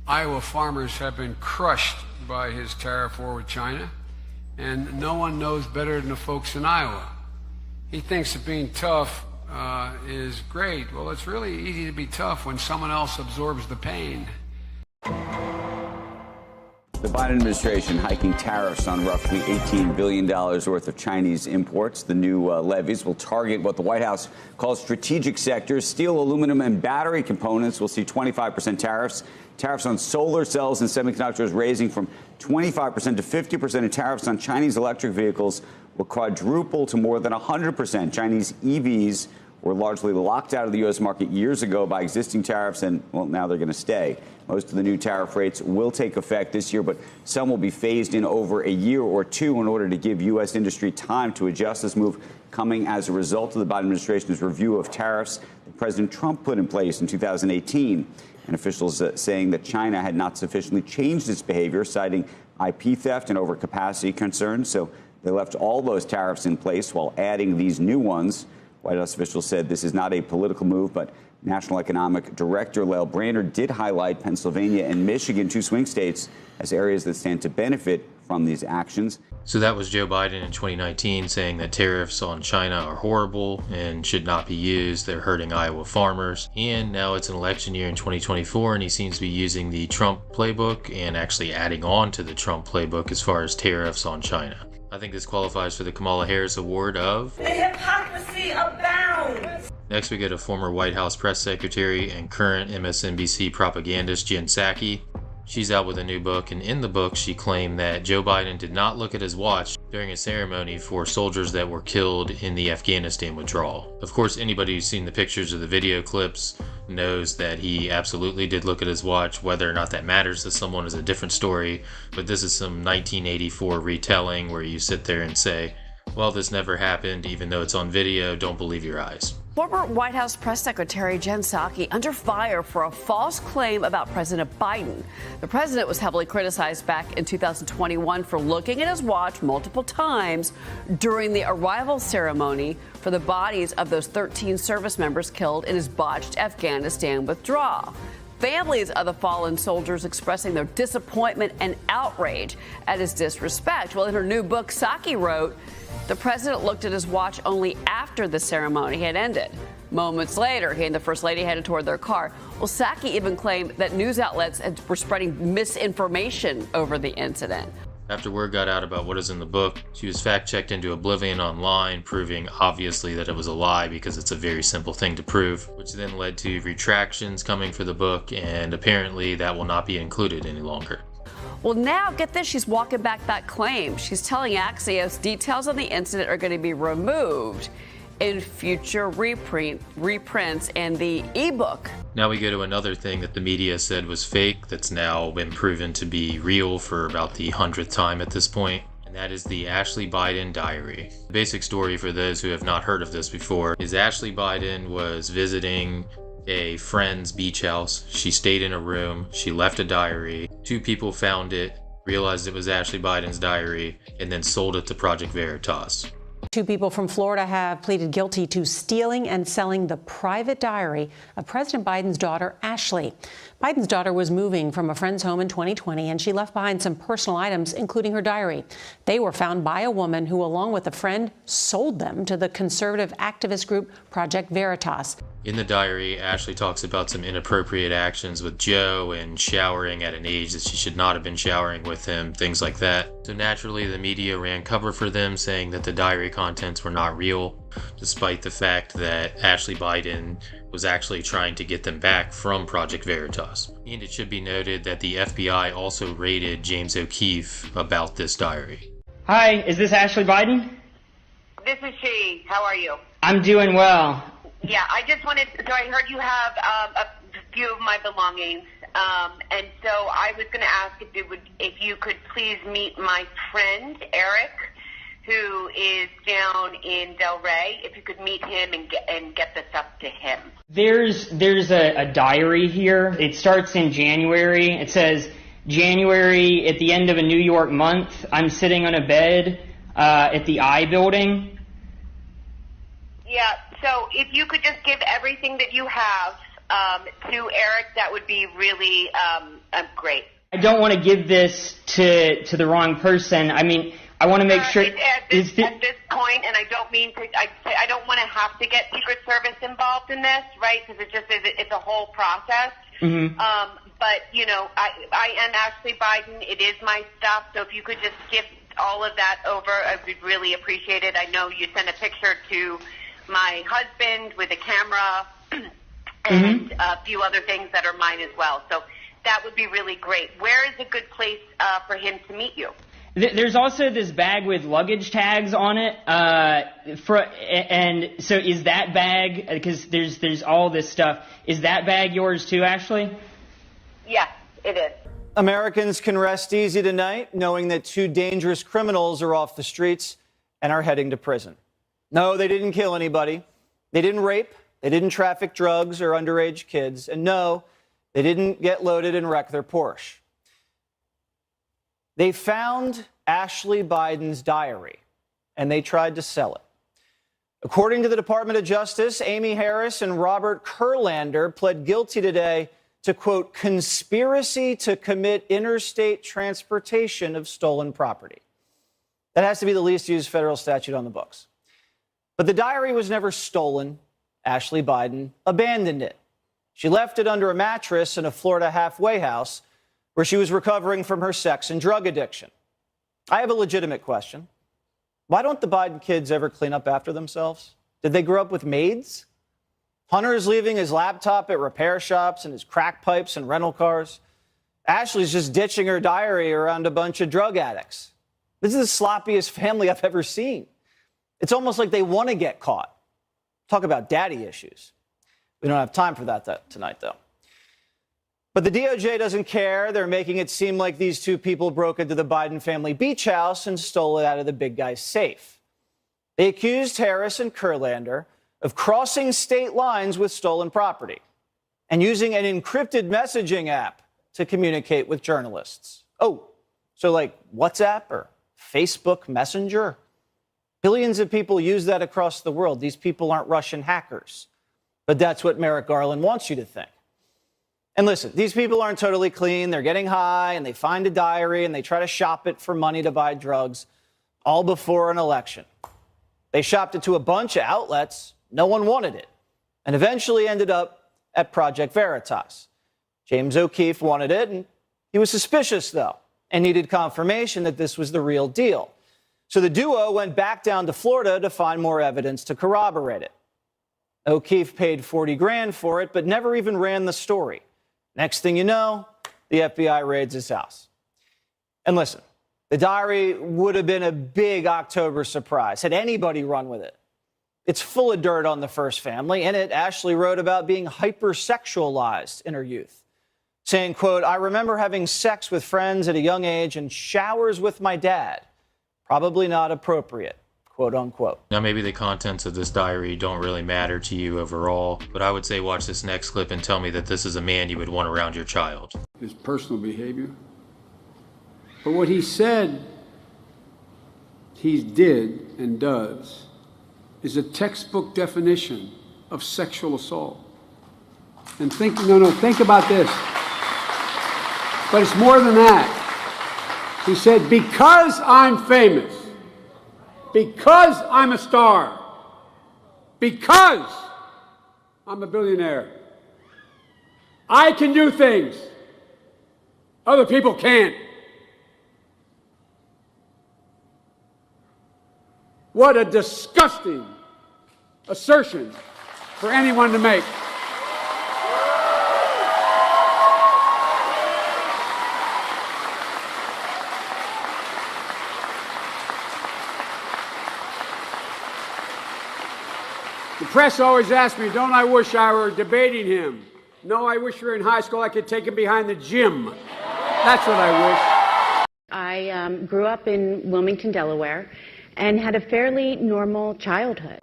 Iowa farmers have been crushed by his tariff war with China, and no one knows better than the folks in Iowa. He thinks that being tough is great. Well, it's really easy to be tough when someone else absorbs the pain. The Biden administration hiking tariffs on roughly $18 billion worth of Chinese imports. The new levies will target what the White House calls strategic sectors. Steel, aluminum, and battery components will see 25% tariffs. Tariffs on solar cells and semiconductors raising from 25% to 50%, and tariffs on Chinese electric vehicles will quadruple to more than 100%. Chinese EVs were largely locked out of the U.S. market years ago by existing tariffs, and, well, now they're going to stay. Most of the new tariff rates will take effect this year, but some will be phased in over a year or two in order to give U.S. industry time to adjust. This move coming as a result of the Biden administration's review of tariffs that President Trump put in place in 2018. And officials saying that China had not sufficiently changed its behavior, citing IP theft and overcapacity concerns. So they left all those tariffs in place while adding these new ones. White House officials said this is not a political move, but National Economic Director Lael Brainerd did highlight Pennsylvania and Michigan, two swing states, as areas that stand to benefit from these actions. So that was Joe Biden in 2019 saying that tariffs on China are horrible and should not be used. They're hurting Iowa farmers. And now it's an election year in 2024, and he seems to be using the Trump playbook and actually adding on to the Trump playbook as far as tariffs on China. I think this qualifies for the Kamala Harris Award of The Hypocrisy Abounds. Next, we go to former White House press secretary and current MSNBC propagandist Jen Psaki. She's out with a new book, and in the book, she claimed that Joe Biden did not look at his watch during a ceremony for soldiers that were killed in the Afghanistan withdrawal. Of course, anybody who's seen the pictures of the video clips knows that he absolutely did look at his watch. Whether or not that matters to someone is a different story, but this is some 1984 retelling where you sit there and say, well, this never happened, even though it's on video, don't believe your eyes. Former White House press secretary Jen Psaki under fire for a false claim about President Biden. The president was heavily criticized back in 2021 for looking at his watch multiple times during the arrival ceremony for the bodies of those 13 service members killed in his botched Afghanistan withdrawal. Families of the fallen soldiers expressing their disappointment and outrage at his disrespect. Well, in her new book, Psaki wrote, the president looked at his watch only after the ceremony had ended. Moments later, he and the First Lady headed toward their car. Well, Psaki even claimed that news outlets were spreading misinformation over the incident. After word got out about what is in the book, she was fact-checked into oblivion online, proving obviously that it was a lie because it's a very simple thing to prove, which then led to retractions coming for the book, and apparently that will not be included any longer. Well, now, get this, she's walking back that claim. She's telling Axios details on the incident are going to be removed in future reprints and the ebook. Now we go to another thing that the media said was fake that's now been proven to be real for about the 100th time at this point, and that is the Ashley Biden diary. The basic story for those who have not heard of this before is Ashley Biden was visiting a friend's beach house. She stayed in a room. She left a diary. Two people found it, realized it was Ashley Biden's diary, and then sold it to Project Veritas. Two people from Florida have pleaded guilty to stealing and selling the private diary of President Biden's daughter, Ashley. Biden's daughter was moving from a friend's home in 2020, and she left behind some personal items, including her diary. They were found by a woman who, along with a friend, sold them to the conservative activist group Project Veritas. In the diary, Ashley talks about some inappropriate actions with Joe and showering at an age that she should not have been showering with him, things like that. So naturally, the media ran cover for them, saying that the diary contents were not real, despite the fact that Ashley Biden was actually trying to get them back from Project Veritas. And it should be noted that the FBI also raided James O'Keefe about this diary. Hi, is this Ashley Biden? This is she. How are you? I'm doing well. Yeah, I just wanted, so I heard you have a few of my belongings, and so I was going to ask if you could please meet my friend, Eric, who is down in Delray, if you could meet him and get this up to him. There's a diary here. It starts in January. It says, January at the end of a New York month, I'm sitting on a bed at the I building. Yeah, so if you could just give everything that you have to Eric, that would be really great. I don't want to give this to the wrong person. I mean, I want to make sure. At this point, and I don't mean to. I don't want to have to get Secret Service involved in this, right? Because it's a whole process. Mm-hmm. But you know, I am Ashley Biden. It is my stuff. So if you could just give all of that over, I would really appreciate it. I know you sent a picture to my husband with a camera and a few other things that are mine as well. So that would be really great. Where is a good place for him to meet you? There's also this bag with luggage tags on it. And so is that bag, because there's all this stuff, is that bag yours too, Ashley? Yes, it is. Americans can rest easy tonight knowing that 2 dangerous criminals are off the streets and are heading to prison. No, they didn't kill anybody. They didn't rape. They didn't traffic drugs or underage kids. And no, they didn't get loaded and wreck their Porsche. They found Ashley Biden's diary, and they tried to sell it. According to the Department of Justice, Amy Harris and Robert Kurlander pled guilty today to, quote, conspiracy to commit interstate transportation of stolen property. That has to be the least used federal statute on the books. But the diary was never stolen. Ashley Biden abandoned it. She left it under a mattress in a Florida halfway house where she was recovering from her sex and drug addiction. I have a legitimate question. Why don't the Biden kids ever clean up after themselves? Did they grow up with maids? Hunter is leaving his laptop at repair shops and his crack pipes and rental cars. Ashley's just ditching her diary around a bunch of drug addicts. This is the sloppiest family I've ever seen. It's almost like they want to get caught. Talk about daddy issues. We don't have time for that tonight, though. But the DOJ doesn't care. They're making it seem like these 2 people broke into the Biden family beach house and stole it out of the big guy's safe. They accused Harris and Kurlander of crossing state lines with stolen property and using an encrypted messaging app to communicate with journalists. Oh, so like WhatsApp or Facebook Messenger? Billions of people use that across the world. These people aren't Russian hackers. But that's what Merrick Garland wants you to think. And listen, these people aren't totally clean. They're getting high and they find a diary and they try to shop it for money to buy drugs, all before an election. They shopped it to a bunch of outlets. No one wanted it, and eventually ended up at Project Veritas. James O'Keefe wanted it, and he was suspicious, though, and needed confirmation that this was the real deal. So the duo went back down to Florida to find more evidence to corroborate it. O'Keefe paid 40 grand for it, but never even ran the story. Next thing you know, the FBI raids his house. And listen, the diary would have been a big October surprise had anybody run with it. It's full of dirt on the first family. In it, Ashley wrote about being hypersexualized in her youth, saying, quote, I remember having sex with friends at a young age and showers with my dad. Probably not appropriate, quote unquote. Now, maybe the contents of this diary don't really matter to you overall, but I would say watch this next clip and tell me that this is a man you would want around your child. His personal behavior. But what he said he did and does is a textbook definition of sexual assault. And think about this. But it's more than that. He said, because I'm famous, because I'm a star, because I'm a billionaire, I can do things other people can't. What a disgusting assertion for anyone to make. The press always asks me, don't I wish I were debating him? No, I wish we were in high school. I could take him behind the gym. That's what I wish. I grew up in Wilmington, Delaware, and had a fairly normal childhood.